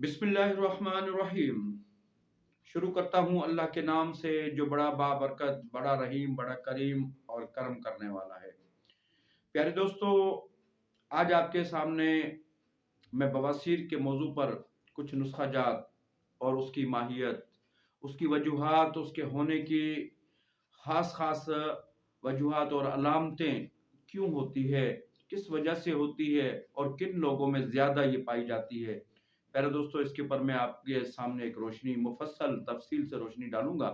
बिस्मिल्लाहिर्रहमानिर्रहीम। शुरू करता हूँ अल्लाह के नाम से जो बड़ा बाबरकत, बड़ा रहीम, बड़ा करीम और करम करने वाला है। प्यारे दोस्तों, आज आपके सामने मैं बवासीर के मौजू पर कुछ नुस्खा जात और उसकी माहियत, उसकी वजूहात, उसके होने की ख़ास ख़ास वजूहात और अलामतें क्यों होती है, किस वजह से होती है और किन लोगों में ज़्यादा ये पाई जाती है। प्यारे दोस्तों, इसके ऊपर मैं आपके सामने एक रोशनी मुफस्सल तफ़सील से रोशनी डालूँगा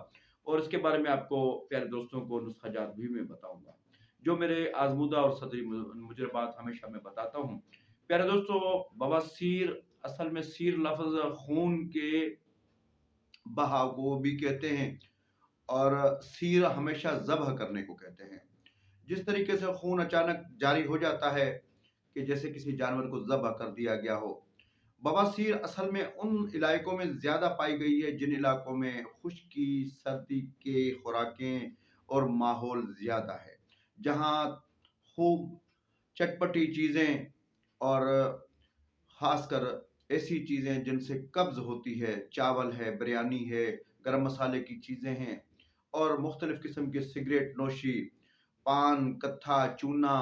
और इसके बारे में आपको प्यारे दोस्तों को नुस्ख़ाजात भी मैं बताऊँगा, जो मेरे आज़मूदा और सदरी मुजरबात हमेशा मैं बताता हूँ। प्यारे दोस्तों, बवासीर असल में सीर लफ़्ज़ खून के बहाव को भी कहते हैं और सीर हमेशा ज़ब्ह करने को कहते हैं। जिस तरीके से खून अचानक जारी हो जाता है कि जैसे किसी जानवर को ज़ब्ह कर दिया गया हो। बवासीर असल में उन इलाकों में ज़्यादा पाई गई है जिन इलाकों में खुश्की, सर्दी के खुराकें और माहौल ज़्यादा है। जहाँ खूब चटपटी चीज़ें और ख़ासकर ऐसी चीज़ें जिनसे कब्ज़ होती है, चावल है, बिरयानी है, गरम मसाले की चीज़ें हैं और मुख्तलिफ़ किस्म की सिगरेट नोशी, पान, कत्था, चूना,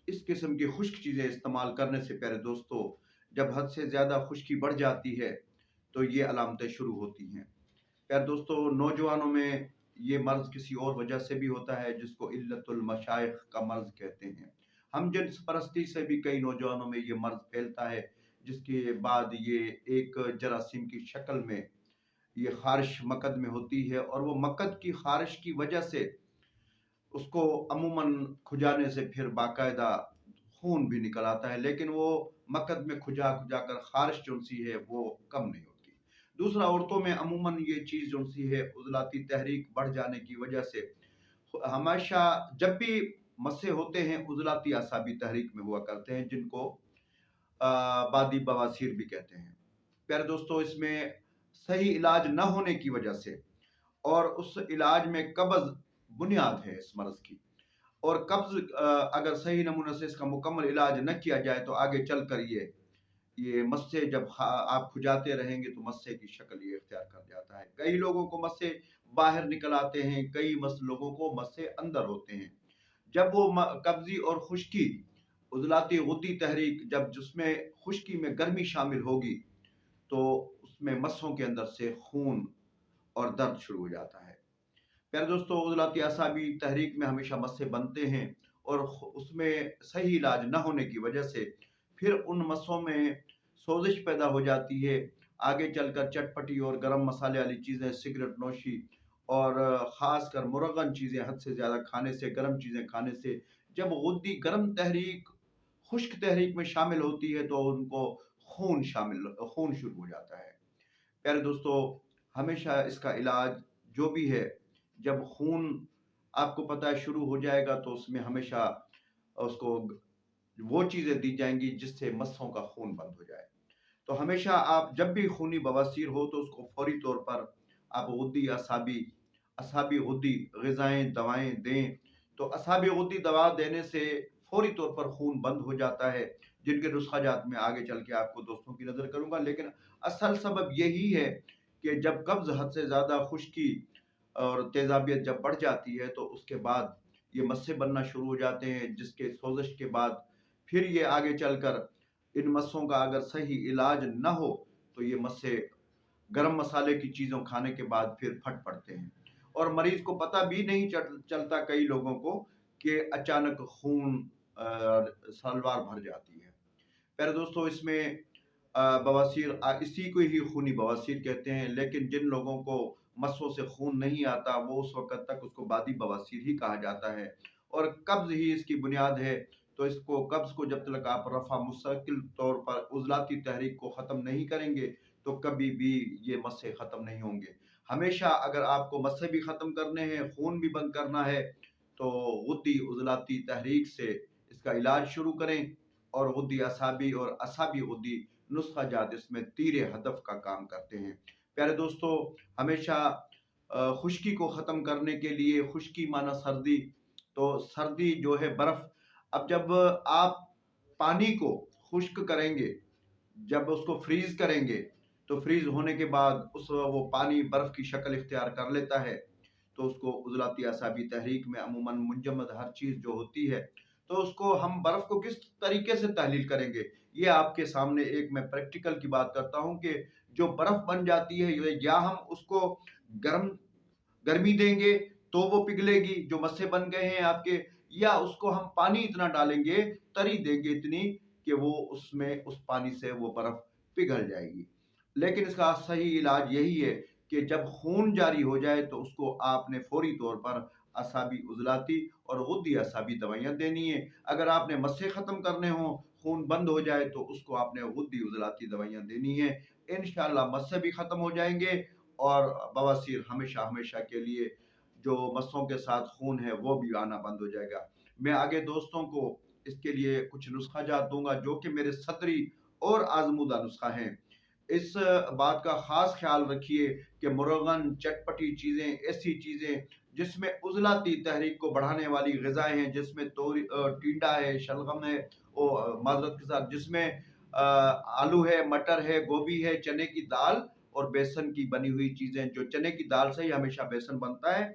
इस किस्म की खुश्क चीज़ें इस्तेमाल करने से प्यारे दोस्तों, जब हद से ज़्यादा खुश्की बढ़ जाती है, तो ये अलामतें शुरू होती हैं। प्यारे दोस्तों, नौजवानों में ये मर्ज़ किसी और वजह से भी होता है जिसको इल्लतुल मशाइख का मर्ज़ कहते हैं। हम जिन्स परस्ती से भी कई नौजवानों में ये मर्ज़ फैलता है, जिसके बाद ये एक जरासीम की शक्ल में ये ख़ारिश मकद में होती है और वो मकद की ख़ारिश की वजह से उसको अमूमन खुजाने से फिर बाकायदा खून भी निकल आता है, लेकिन वो मकद में खुजा-खुजा कर ख़ारिश जो-सी है वो कम नहीं होती। दूसरा, औरतों में अमूमन ये चीज़ जो-सी है उज़लाती तहरीक बढ़ जाने की वजह से हमेशा जब भी मस्से होते हैं उज़लाती असाबी तहरीक में हुआ करते हैं, जिनको बादी बवासीर भी कहते हैं। प्यारे दोस्तों, इसमें सही इलाज न होने की वजह से और उस इलाज में कब्ज़ बुनियाद है इस मर्ज़ की और कब्ज़ अगर सही नमूने से इसका मुकम्मल इलाज न किया जाए तो आगे चलकर ये मस्से जब आप खुजाते रहेंगे तो मस्से की शक्ल ये इख्तियार कर जाता है। कई लोगों को मस्से बाहर निकल आते हैं, कई लोगों को मस्से अंदर होते हैं। जब वो कब्ज़ी और खुश्की, उज़लाती गुद्दी तहरीक जब जिसमें खुश्की में गर्मी शामिल होगी, तो उसमें मस्सों के अंदर से खून और दर्द शुरू हो जाता है। प्यारे दोस्तों, उज़लाती असाबी तहरीक में हमेशा मस्से बनते हैं और उसमें सही इलाज न होने की वजह से फिर उन मस्सों में सोजिश पैदा हो जाती है। आगे चलकर चटपटी और गरम मसाले वाली चीज़ें, सिगरेट नोशी और ख़ासकर मुरगन चीज़ें हद से ज़्यादा खाने से, गरम चीज़ें खाने से जब गुद्दी गरम तहरीक खुश्क तहरीक में शामिल होती है तो उनको खून शुरू हो जाता है। प्यारे दोस्तों, हमेशा इसका इलाज जो भी है, जब खून आपको पता है शुरू हो जाएगा तो उसमें हमेशा उसको वो चीज़ें दी जाएँगी जिससे मस्सों का खून बंद हो जाए। तो हमेशा आप जब भी खूनी बवासीर हो तो उसको फ़ौरी तौर पर आप गुद्दी असाबी गुद्दी ग़िज़ाएँ, दवाएँ दें। तो असाबी गुद्दी दवा देने से फ़ौरी तौर पर खून बंद हो जाता है, जिनके नुस्ख़ाजात मैं आगे चल के आपको दोस्तों की नज़र करूँगा। लेकिन असल सबब यही है कि जब कब्ज़ हद से ज़्यादा खुश्की और तेज़ाबियत जब बढ़ जाती है तो उसके बाद ये मस्से बनना शुरू हो जाते हैं, जिसके सोज़श के बाद फिर ये आगे चलकर इन मस्सों का अगर सही इलाज न हो तो ये मस्से गरम मसाले की चीज़ों खाने के बाद फिर फट पड़ते हैं और मरीज़ को पता भी नहीं चलता कई लोगों को कि अचानक खून सलवार भर जाती है। प्यारे दोस्तों, इसमें बवासीर इसी को ही खूनी बवासीर कहते हैं, लेकिन जिन लोगों को मस्सों से खून नहीं आता वो उस वक़्त तक उसको बादी बवासीर ही कहा जाता है और कब्ज़ ही इसकी बुनियाद है। तो इसको कब्ज़ को जब तक आप मुस्तकिल तौर पर उज़लाती तहरीक को ख़त्म नहीं करेंगे, तो कभी भी ये मस्से ख़त्म नहीं होंगे। हमेशा अगर आपको मस्से भी ख़त्म करने हैं, खून भी बंद करना है, तो गुद्दी उज़लाती तहरीक से इसका इलाज शुरू करें और गुद्दी असाबी और असाबी गुद्दी नुस्खा जात इसमें तीर हदफ का काम करते हैं। प्यारे दोस्तों, हमेशा खुश्की को ख़त्म करने के लिए, खुश्की माना सर्दी, तो सर्दी जो है बर्फ़, अब जब आप पानी को खुश्क करेंगे, जब उसको फ्रीज़ करेंगे, तो फ्रीज होने के बाद वो पानी बर्फ की शक्ल इख्तियार कर लेता है। तो उसको उज़लाती असाबी तहरीक में अमूमन मुंजमद हर चीज़ जो होती है, तो उसको हम बर्फ को किस तरीके से तहलील करेंगे, ये आपके सामने एक मैं प्रैक्टिकल की बात करता हूँ कि जो बर्फ बन जाती है, या हम उसको गर्म गर्मी देंगे तो वो पिघलेगी जो मस्से बन गए हैं आपके, या उसको हम पानी इतना डालेंगे, तरी देंगे इतनी कि वो उसमें उस पानी से वो बर्फ पिघल जाएगी। लेकिन इसका सही इलाज यही है कि जब खून जारी हो जाए तो उसको आपने फौरी तौर पर असाबी उजलाती और गुद्दी असाबी दवाइयाँ देनी है। अगर आपने मस्से ख़त्म करने हों, खून बंद हो जाए तो उसको आपने गुद्दी उजलाती दवाइयाँ देनी है। इंशाअल्लाह मस्से भी ख़त्म हो जाएंगे और बवासीर हमेशा हमेशा के लिए जो मस्सों के साथ खून है वो भी आना बंद हो जाएगा। मैं आगे दोस्तों को इसके लिए कुछ नुस्खा जात दूंगा जो कि मेरे सदरी और आजमूदा नुस्खा हैं। इस बात का खास ख्याल रखिए कि मुरगन चटपटी चीज़ें, ऐसी चीज़ें जिसमें उजलाती तहरीक को बढ़ाने वाली ग़िज़ाएँ हैं, जिसमें टिंडा है, शलगम है, माजरत के साथ जिसमें आलू है, मटर है, गोभी है, चने की दाल और बेसन की बनी हुई चीज़ें, जो चने की दाल से ही हमेशा बेसन बनता है।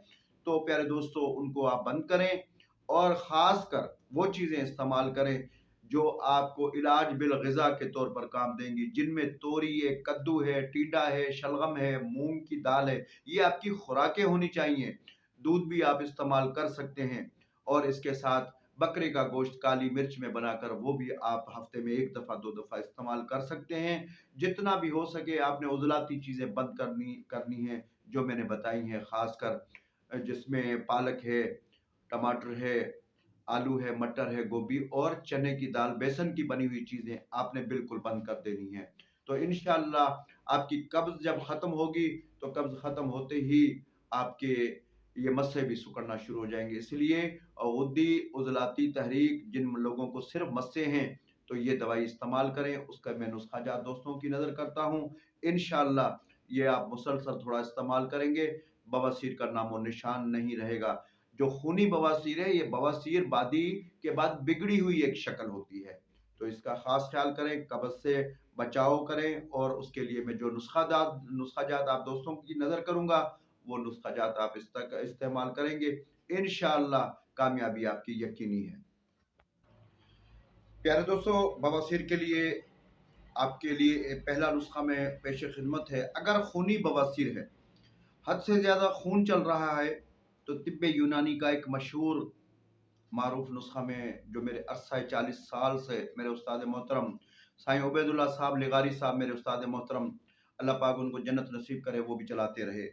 तो प्यारे दोस्तों, उनको आप बंद करें और ख़ासकर वो चीज़ें इस्तेमाल करें जो आपको इलाज बिल ग़िज़ा के तौर पर काम देंगी, जिनमें तोरी है, कद्दू है, टिंडा है, शलगम है, मूंग की दाल है। ये आपकी खुराकें होनी चाहिए। दूध भी आप इस्तेमाल कर सकते हैं और इसके साथ बकरे का गोश्त काली मिर्च में बनाकर वो भी आप हफ्ते में 1 दफ़ा 2 दफ़ा इस्तेमाल कर सकते हैं। जितना भी हो सके आपने उज़लाती चीज़ें बंद करनी करनी है जो मैंने बताई हैं, ख़ासकर जिसमें पालक है, टमाटर है, आलू है, मटर है, गोभी और चने की दाल, बेसन की बनी हुई चीज़ें आपने बिल्कुल बंद कर देनी है। तो इंशाअल्लाह आपकी कब्ज़ जब ख़त्म होगी, तो कब्ज़ ख़त्म होते ही आपके ये मस्से भी सिकुड़ना शुरू हो जाएँगे। इसलिए गुद्दी उज़लाती तहरीक जिन लोगों को सिर्फ़ मस्से हैं, तो ये दवाई इस्तेमाल करें। उसका मैं नुस्खा जात दोस्तों की नज़र करता हूँ। इंशाअल्लाह ये आप मुसलसल थोड़ा इस्तेमाल करेंगे, बवासीर का नामो-निशान नहीं रहेगा। जो खूनी बवासीर है, ये बवासीर बादी के बाद बिगड़ी हुई एक शक्ल होती है। तो इसका ख़ास ख़्याल करें, कब्ज़ से बचाव करें और उसके लिए मैं जो नुस्खा जात आप दोस्तों की नज़र करूँगा, वो नुस्खा जात आप इस्तेमाल करेंगे। इंशाअल्लाह कामयाबी आपकी यकीनी है। प्यारे दोस्तों, बवासीर के लिए आपके लिए पहला नुस्खा में पेश-ए-ख़िदमत है। अगर खूनी बवासीर है, हद से ज़्यादा खून चल रहा है, तो तिब्बे यूनानी का एक मशहूर मारूफ नुस्खा में जो मेरे अरसा 40 साल से मेरे उस्ताद मोहतरम साईं उबैदुल्लाह साहब लिगारी साहब, मेरे उस्ताद मोहतरम, अल्लाह पाक उनको जन्नत नसीब करे, वो भी चलाते रहे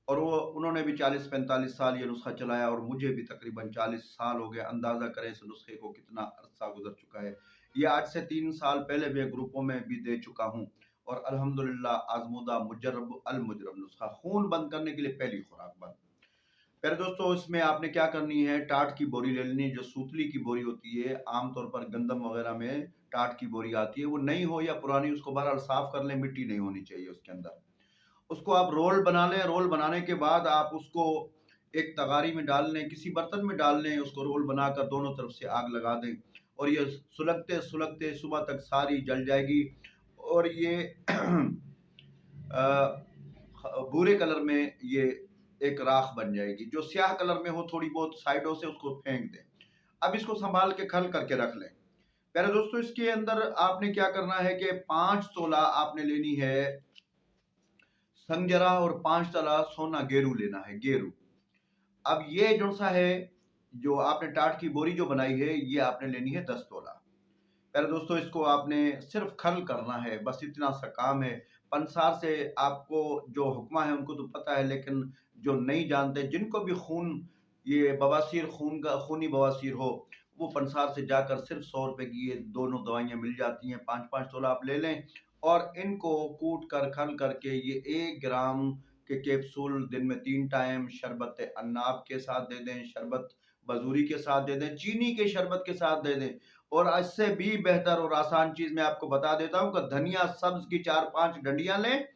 और वो उन्होंने भी 40-45 साल ये नुस्खा चलाया और मुझे भी तकरीबन 40 साल हो गए। अंदाज़ा करें इस नुस्खे को कितना अरसा गुजर चुका है। ये आज से 3 साल पहले मैं ग्रुपों में भी दे चुका हूँ और अल्हम्दुलिल्लाह आज़मूदा मुजर्रब अल मुजरब नुस्खा, खून बंद करने के लिए पहली खुराक बंद। प्यारे दोस्तों, इसमें आपने क्या करनी है, टाट की बोरी ले लेनी है, जो सूतली की बोरी होती है। आमतौर पर गंदम वगैरह में टाट की बोरी आती है, वो नई हो या पुरानी, उसको बहरहाल साफ कर लें, मिट्टी नहीं होनी चाहिए उसके अंदर। उसको आप रोल बना लें, रोल बनाने के बाद आप उसको एक तगारी में डाल लें, किसी बर्तन में डाल लें, उसको रोल बनाकर दोनों तरफ से आग लगा दें और ये सुलगते सुलगते सुबह तक सारी जल जाएगी और ये भूरे कलर में ये एक राख बन जाएगी। जो स्याह कलर में हो, थोड़ी बहुत साइडों से उसको फेंक दें। अब इसको संभाल के खल करके रख लें। प्यारे दोस्तों, इसके अंदर आपने क्या करना है कि 5 तोला आपने लेनी है संजरा और 5 तोला सोना गेरू लेना है, गेरू। अब ये जो सा है, जो आपने टाट की बोरी जो बनाई है, ये आपने लेनी है 10 तोला। प्यारे दोस्तों, इसको आपने सिर्फ खल करना है, बस इतना सा काम है। पंसार से आपको जो हुक्मा है उनको तो पता है, लेकिन जो नहीं जानते, जिनको भी खून ये बवासीर खून का खूनी बवासीर हो, वो पंसार से जाकर सिर्फ 100 रुपए की ये दोनों दवाइयाँ मिल जाती हैं। 5-5 तोला आप ले लें और इनको कूट कर खल करके ये 1 ग्राम के कैप्सूल दिन में 3 टाइम शरबत अन्नाब के साथ दे दें, शरबत बजूरी के साथ दे दें, चीनी के शरबत के साथ दे दें। और इससे भी बेहतर और आसान चीज़ मैं आपको बता देता हूँ कि धनिया सब्ज़ की 4-5 डंडियाँ लें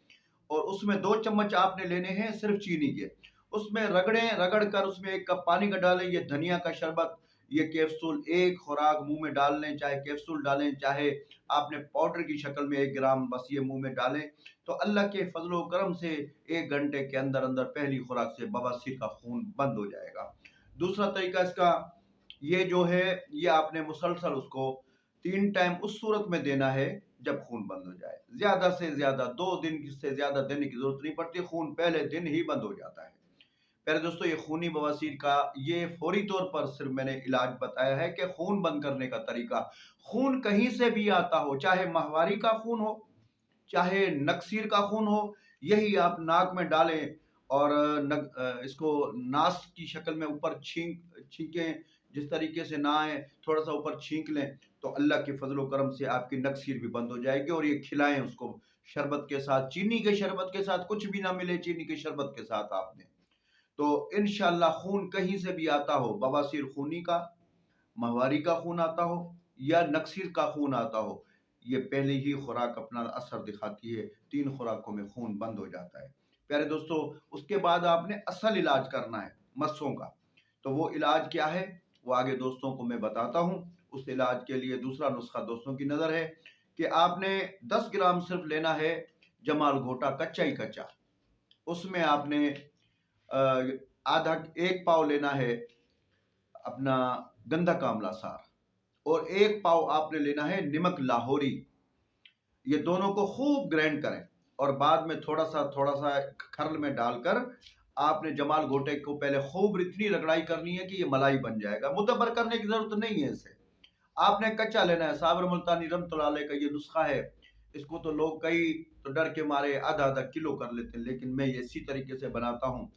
और उसमें 2 चम्मच आपने लेने हैं सिर्फ चीनी के। उसमें रगड़ कर उसमें 1 कप पानी का डालें, ये धनिया का शरबत ये कैप्सूल एक खुराक मुंह में डाल लें, चाहे कैप्सूल डालें, चाहे आपने पाउडर की शक्ल में 1 ग्राम बस ये मुंह में डालें, तो अल्लाह के फजलो करम से 1 घंटे के अंदर अंदर पहली खुराक से बवासीर का खून बंद हो जाएगा। दूसरा तरीका इसका ये जो है, ये आपने मुसलसल उसको 3 टाइम उस सूरत में देना है जब खून बंद हो जाए। ज्यादा से ज्यादा 2 दिन से ज्यादा देने की जरूरत नहीं पड़ती, खून पहले दिन ही बंद हो जाता है। प्यारे दोस्तों, ये खूनी बवासीर का ये फौरी तौर पर सिर्फ मैंने इलाज बताया है कि खून बंद करने का तरीका। खून कहीं से भी आता हो, चाहे माहवारी का खून हो, चाहे नकसीर का खून हो, यही आप नाक में डालें और इसको नास की शक्ल में ऊपर छींकें, जिस तरीके से ना आए थोड़ा सा ऊपर छींक लें, तो अल्लाह के फजलो करम से आपकी नकसीर भी बंद हो जाएगी। और ये खिलाएं उसको शरबत के साथ, चीनी के शरबत के साथ, कुछ भी ना मिले चीनी के शरबत के साथ आपने, तो इंशाल्लाह खून कहीं से भी आता हो, बवासीर खूनी का, माहवारी का खून आता हो या नकसीर का खून आता हो, ये पहले ही खुराक अपना असर दिखाती है, 3 खुराकों में खून बंद हो जाता है। प्यारे दोस्तों, उसके बाद आपने असल इलाज करना है मस्सों का। तो वो इलाज क्या है, वो आगे दोस्तों को मैं बताता हूँ। उस इलाज के लिए दूसरा नुस्खा दोस्तों की नज़र है कि आपने 10 ग्राम सिर्फ लेना है जमाल घोटा, कच्चा ही कच्चा। उसमें आपने आधा 1 पाव लेना है अपना गंधा कामला सार, और 1 पाव आपने लेना है नमक लाहौरी। ये दोनों को खूब ग्राइंड करें और बाद में थोड़ा सा खरल में डालकर आपने जमाल घोटे को पहले खूब इतनी रगड़ाई करनी है कि ये मलाई बन जाएगा। मुदब्बर करने की जरूरत नहीं है इसे, आपने कच्चा लेना है। साबर मुल्तानी रहमतुल्लाह अलैह का ये नुस्खा है। इसको तो लोग कई तो डर के मारे आधा आधा किलो कर लेते हैं, लेकिन मैं ये इसी तरीके से बनाता हूँ।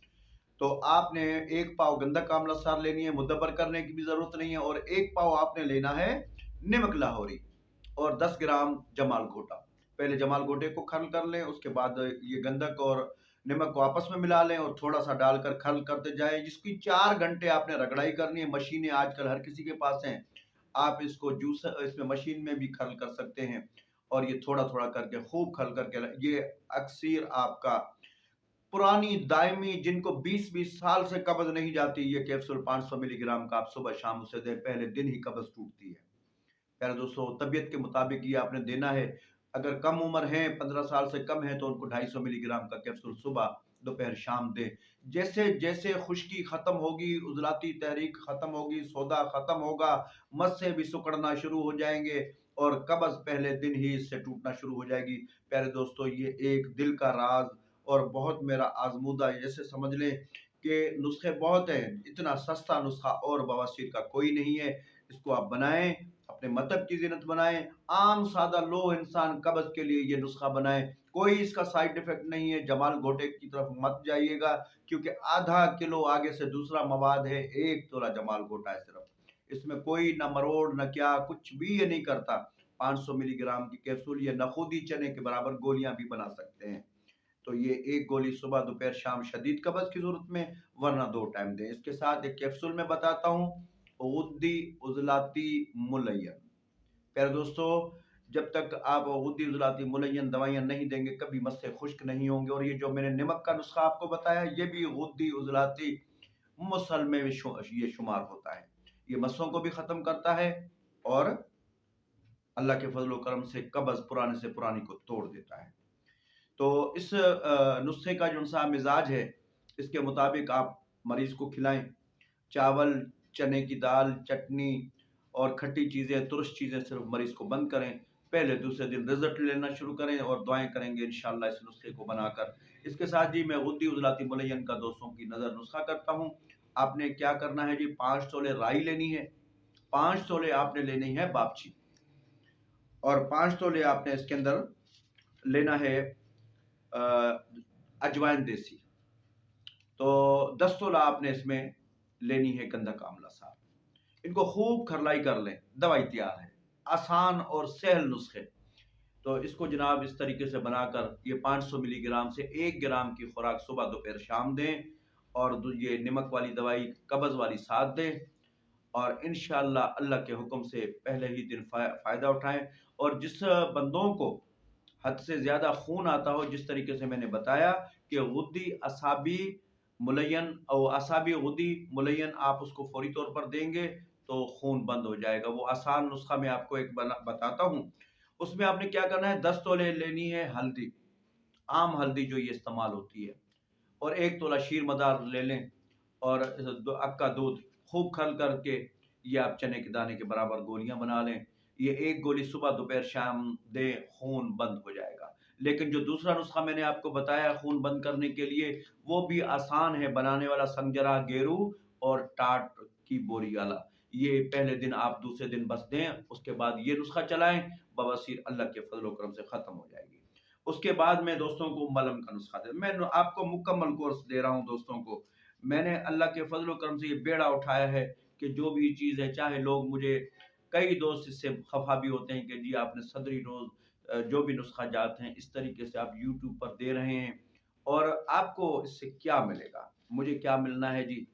तो आपने 1 पाव गंदा कामला सार लेनी है, मुदब्बर करने की भी जरूरत नहीं है, और 1 पाव आपने लेना है नमक लाहौरी और 10 ग्राम जमाल घोटा। पहले जमाल घोटे को खरल कर लें, उसके बाद ये गंधक और नमक को आपस में मिला लें और थोड़ा सा डालकर खरल करते जाएं, जिसकी 4 घंटे आपने रगड़ाई करनी है। मशीनें आजकल हर किसी के पास हैं, आप इसको जूस इसमें मशीन में भी खरल कर सकते हैं, और ये थोड़ा थोड़ा करके खूब खरल करके ये अक्सर आपका पुरानी दायमी जिनको 20-20 साल से कब्ज नहीं जाती, ये कैप्सूल 500 मिलीग्राम का आप सुबह शाम उसे दें, पहले दिन ही कब्ज टूटती है। प्यारे दोस्तों, तबीयत के मुताबिक ये आपने देना है। अगर कम उम्र है, 15 साल से कम है, तो उनको 250 मिलीग्राम का कैप्सूल सुबह दोपहर शाम दें। जैसे जैसे खुश्की खत्म होगी, उजलाती तहरीक खत्म होगी, सोदा खत्म होगा, मस्से भी सुकड़ना शुरू हो जाएंगे और कब्ज पहले दिन ही इससे टूटना शुरू हो जाएगी। प्यारे दोस्तों, ये एक दिल का राज और बहुत मेरा आजमूदा, जैसे समझ लें कि नुस्खे बहुत हैं, इतना सस्ता नुस्खा और बवासीर का कोई नहीं है। इसको आप बनाएं, अपने मतलब की ज़ीनत बनाएं, आम सादा लो इंसान कब्ज के लिए ये नुस्खा बनाएं। कोई इसका साइड इफेक्ट नहीं है। जमाल घोटे की तरफ मत जाइएगा, क्योंकि आधा किलो आगे से दूसरा मवाद है, 1 तोला जमाल घोटा है सिर्फ। इसमें कोई ना मरोड़ न क्या, कुछ भी ये नहीं करता। 500 मिलीग्राम की कैप्सूल, ये नखूदी चने के बराबर गोलियां भी बना सकते हैं। तो ये 1 गोली सुबह दोपहर शाम शदीद कब्ज की सूरत में, वरना 2 टाइम दें। इसके साथ एक कैप्सूल में बताता हूँ, गुद्दी उजलाती मुलय्यन। प्यारे दोस्तों, जब तक आप गुद्दी उजलाती मुलय्यन दवाइयाँ नहीं देंगे, कभी मस्से खुश्क नहीं होंगे। और ये जो मैंने नमक का नुस्खा आपको बताया, ये भी गुद्दी उजलाती मुसल में ये शुमार होता है। ये मस्सों को भी ख़त्म करता है और अल्लाह के फजल करम से कब्ज पुराने से पुरानी को तोड़ देता है। तो इस नुस्खे का जो सा मिजाज है, इसके मुताबिक आप मरीज को खिलाएं। चावल, चने की दाल, चटनी और खट्टी चीज़ें, तुरश चीज़ें सिर्फ मरीज को बंद करें। पहले दूसरे दिन रिजल्ट लेना शुरू करें और दुआएं करेंगे इंशाल्लाह इस नुस्खे को बनाकर। इसके साथ ही मैं गुद्दी उजलाती मुलय्यन का दोस्तों की नज़र नुस्खा करता हूँ। आपने क्या करना है जी, 5 तोले राई लेनी है, 5 तोले आपने लेनी है बापची, और 5 तोले आपने इसके अंदर लेना है अजवाइन देसी। तो 10 तोला आपने इसमें लेनी है गंधक आंवला सार। इनको खूब खरलाई कर लें, दवाई तैयार है। आसान और सहल नुस्खे। तो इसको जनाब इस तरीके से बनाकर ये 500 मिलीग्राम से 1 ग्राम की खुराक सुबह दोपहर शाम दें, और ये नमक वाली दवाई कब्ज़ वाली साथ दें, और इंशाअल्लाह अल्लाह के हुक्म से पहले ही दिन फ़ायदा उठाएं। और जिस बंदों को हद से ज़्यादा खून आता हो, जिस तरीके से मैंने बताया कि गुद्दी असाबी मुलय्यन और असाबी गुद्दी मुलय्यन आप उसको फौरी तौर पर देंगे, तो खून बंद हो जाएगा। वो आसान नुस्खा मैं आपको एक बताता हूँ। उसमें आपने क्या करना है, 10 तोले लेनी है हल्दी, आम हल्दी जो ये इस्तेमाल होती है, और 1 तोला शीर मदार ले लें, और अक्का दूध खूब खल करके ये आप चने के दाने के बराबर गोलियां बना लें। ये 1 गोली सुबह दोपहर शाम दें, खून बंद हो जाएगा। लेकिन जो दूसरा नुस्खा मैंने आपको बताया खून बंद करने के लिए, वो भी आसान है बनाने वाला। संजरा, गेरू और टाट की बोरी वाला, ये पहले दिन आप दूसरे दिन बस दें, उसके बाद ये नुस्खा चलाएं, बवासीर अल्लाह के फजल करम से खत्म हो जाएगी। उसके बाद मैं दोस्तों को मलहम का नुस्खा दे, मैं आपको मुकम्मल कोर्स दे रहा हूँ दोस्तों को। मैंने अल्लाह के फजल करम से ये बेड़ा उठाया है कि जो भी चीज़ है, चाहे लोग मुझे, कई दोस्त इससे खफा भी होते हैं कि जी आपने सदरी रोज जो भी नुस्खा जात हैं इस तरीके से आप यूट्यूब पर दे रहे हैं, और आपको इससे क्या मिलेगा? मुझे क्या मिलना है जी?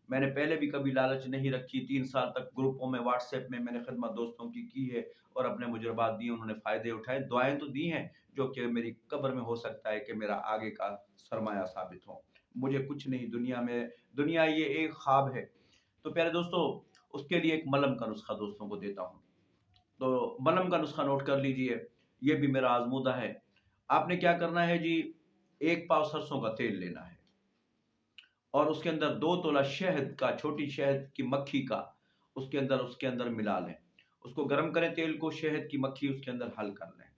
मैंने पहले भी कभी लालच नहीं रखी। 3 साल तक ग्रुपों में, व्हाट्सएप में मैंने खिदमत दोस्तों की है, और अपने मुजरबात दिए, उन्होंने फ़ायदे उठाए, दुआएँ तो दी हैं, जो कि मेरी कब्र में हो सकता है कि मेरा आगे का सरमाया साबित हो। मुझे कुछ नहीं दुनिया में, दुनिया ये एक ख्वाब है। तो प्यारे दोस्तों, उसके लिए एक मलहम का नुस्खा दोस्तों को देता हूँ। तो मलहम का नुस्खा नोट कर लीजिए, ये भी मेरा आज़मूदा है। आपने क्या करना है जी, 1 पाव सरसों का तेल लेना है, और उसके अंदर 2 तोला शहद का, छोटी शहद की मक्खी का, उसके अंदर मिला लें। उसको गरम करें तेल को, शहद की मक्खी उसके अंदर हल कर लें,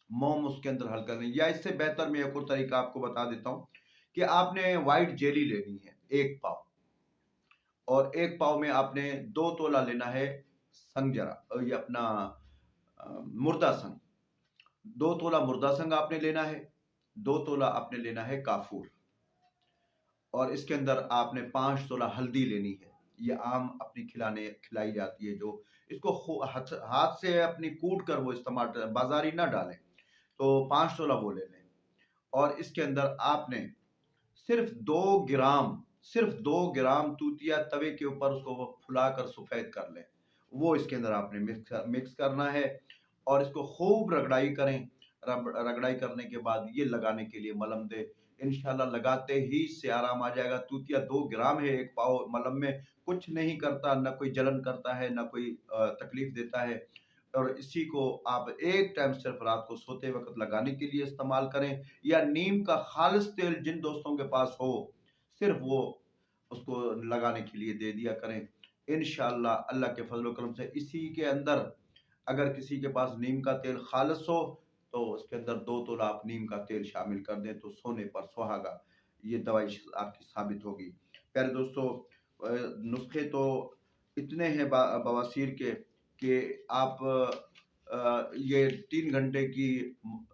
मोम उसके अंदर हल कर लें। या इससे बेहतर मैं एक और तरीका आपको बता देता हूँ कि आपने व्हाइट जेली लेनी है 1 पाव, और 1 पाव में आपने 2 तोला लेना है संजरा, ये अपना मुर्दा संग, 2 तोला मुर्दा संग आपने लेना है, 2 तोला आपने लेना है काफूर, और इसके अंदर आपने 5 तोला हल्दी लेनी है। ये आम अपनी खिलाई जाती है, जो इसको हाथ से अपनी कूट कर वो इस्तेमाल, बाजारी ना डालें। तो 5 तोला वो ले लें, और इसके अंदर आपने सिर्फ 2 ग्राम, सिर्फ 2 ग्राम तूतिया तवे के ऊपर उसको वो फुलाकर सफेद कर लें, वो इसके अंदर आपने मिक्स करना है, और इसको खूब रगड़ाई करें। रगड़ाई करने के बाद ये लगाने के लिए मलहम दे, इंशाल्लाह लगाते ही इससे आराम आ जाएगा। तूतिया 2 ग्राम है 1 पाव मलहम में, कुछ नहीं करता, ना कोई जलन करता है, ना कोई तकलीफ देता है। और इसी को आप एक टाइम सिर्फ रात को सोते वक्त लगाने के लिए इस्तेमाल करें, या नीम का खालिस तेल जिन दोस्तों के पास हो, सिर्फ वो उसको लगाने के लिए दे दिया करें। इंशाअल्लाह अल्लाह के फजल करम से इसी के अंदर, अगर किसी के पास नीम का तेल खालिस हो, तो उसके अंदर 2 तोला आप नीम का तेल शामिल कर दें, तो सोने पर सुहागा, ये दवाई आपकी साबित होगी। प्यारे दोस्तों, नुस्खे तो इतने हैं बवासीर के कि आप ये 3 घंटे की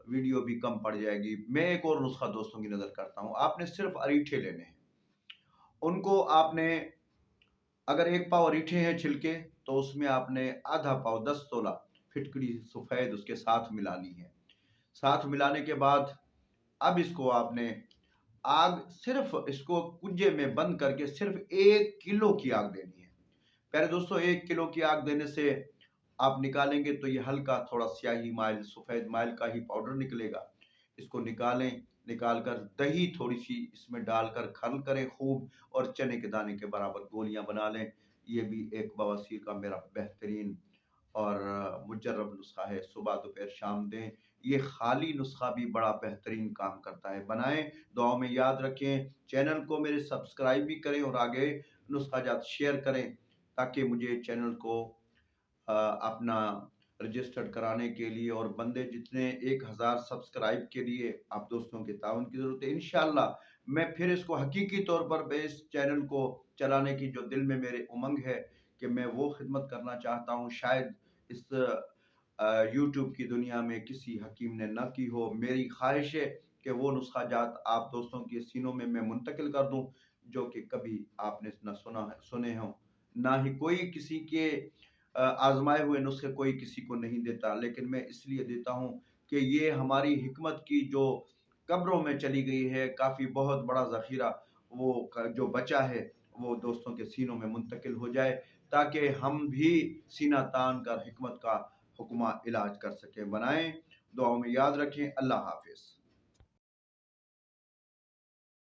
वीडियो भी कम पड़ जाएगी। मैं एक और नुस्खा दोस्तों की नज़र करता हूँ। आपने सिर्फ अरीठे लेने हैं। उनको आपने, अगर 1 पाव अरीठे हैं छिलके, तो उसमें आपने आधा पाव, 10 तोला फिटकरी सफ़ेद उसके साथ मिलानी है। साथ मिलाने के बाद अब इसको आपने आग, सिर्फ इसको कुंजे में बंद करके सिर्फ 1 किलो की आग देनी है। प्यारे दोस्तों, 1 किलो की आग देने से आप निकालेंगे तो ये हल्का थोड़ा स्याही माइल, सफ़ेद माइल का ही पाउडर निकलेगा। इसको निकालें, निकाल कर दही थोड़ी-सी इसमें डालकर खल करें खूब, और चने के दाने के बराबर गोलियाँ बना लें। ये भी एक बवासीर का मेरा बेहतरीन और मुजर्रब नुस्खा है, सुबह, दोपहर, शाम दें। ये खाली नुस्खा भी बड़ा बेहतरीन काम करता है। बनाएँ, दुआओं में याद रखें, चैनल को मेरे सब्सक्राइब भी करें, और आगे नुस्खा जात शेयर करें, ताकि मुझे चैनल को अपना रजिस्टर्ड कराने के लिए, और बंदे जितने 1000 सब्सक्राइब के लिए आप दोस्तों के ताउन की ज़रूरत है। इंशाअल्लाह मैं फिर इसको हकीकी तौर पर इस चैनल को चलाने की जो दिल में मेरे उमंग है कि मैं वो खिदमत करना चाहता हूँ, शायद इस यूट्यूब की दुनिया में किसी हकीम ने ना की हो। मेरी ख्वाहिश है कि वो नुस्खा जात आप दोस्तों के सीनों में मैं मुंतकिल कर दूँ, जो कि कभी आपने ना सुने हों, ना ही कोई किसी के आज़माए हुए नुस्खे कोई किसी को नहीं देता। लेकिन मैं इसलिए देता हूँ कि ये हमारी हिकमत की जो कब्रों में चली गई है, काफ़ी बहुत बड़ा ज़ख़ीरा, वो जो बचा है, वो दोस्तों के सीनों में मुंतकिल हो जाए, ताकि हम भी सीना तान कर हिकमत का हुक्मा इलाज कर सकें। बनाएँ, दुआओं में याद रखें। अल्लाह हाफ़िज़।